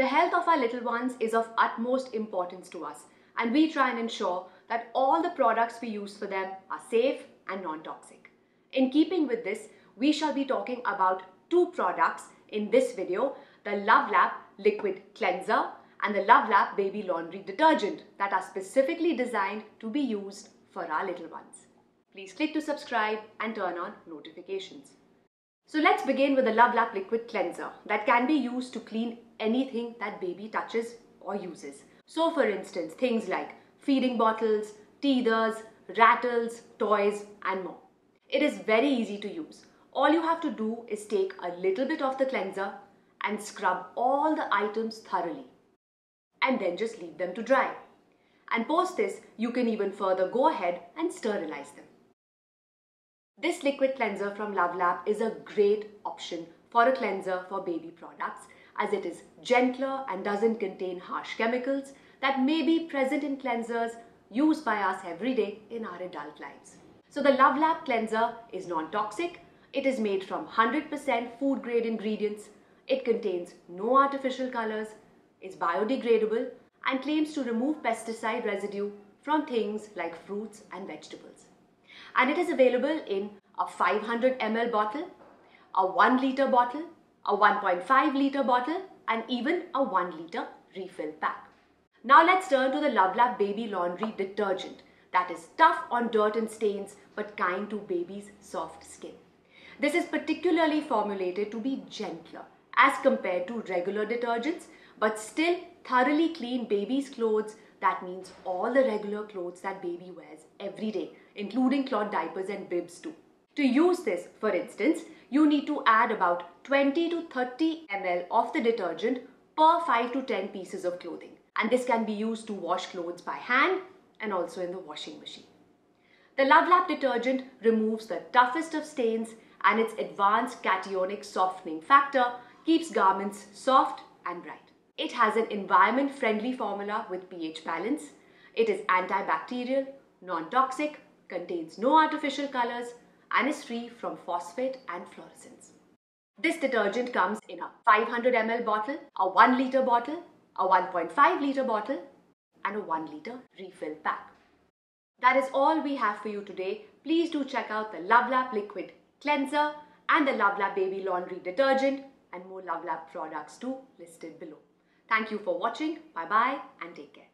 The health of our little ones is of utmost importance to us, and we try and ensure that all the products we use for them are safe and non-toxic. In keeping with this, we shall be talking about two products in this video, the LavLab Liquid Cleanser and the LavLab Baby Laundry Detergent that are specifically designed to be used for our little ones. Please click to subscribe and turn on notifications. So let's begin with the LavLab Liquid Cleanser that can be used to clean anything that baby touches or uses. So for instance, things like feeding bottles, teethers, rattles, toys and more. It is very easy to use. All you have to do is take a little bit of the cleanser and scrub all the items thoroughly and then just leave them to dry. And post this, you can even further go ahead and sterilize them. This liquid cleanser from LavLab is a great option for a cleanser for baby products as it is gentler and doesn't contain harsh chemicals that may be present in cleansers used by us every day in our adult lives. So the LavLab cleanser is non-toxic, it is made from 100% food grade ingredients, it contains no artificial colors, is biodegradable and claims to remove pesticide residue from things like fruits and vegetables. And it is available in a 500 ml bottle, a 1 liter bottle, a 1.5 liter bottle and even a 1 liter refill pack. Now let's turn to the LavLab Baby Laundry Detergent that is tough on dirt and stains but kind to baby's soft skin. This is particularly formulated to be gentler as compared to regular detergents but still thoroughly clean baby's clothes. That means all the regular clothes that baby wears every day, including cloth diapers and bibs too. To use this, for instance, you need to add about 20 to 30 ml of the detergent per 5 to 10 pieces of clothing. And this can be used to wash clothes by hand and also in the washing machine. The LavLab detergent removes the toughest of stains and its advanced cationic softening factor keeps garments soft and bright. It has an environment-friendly formula with pH balance. It is antibacterial, non-toxic, contains no artificial colors, and is free from phosphate and fluorescence. This detergent comes in a 500 ml bottle, a 1 liter bottle, a 1.5 liter bottle, and a 1 liter refill pack. That is all we have for you today. Please do check out the LavLab Liquid Cleanser and the LavLab Baby Laundry Detergent and more LavLab products too listed below. Thank you for watching. Bye-bye and take care.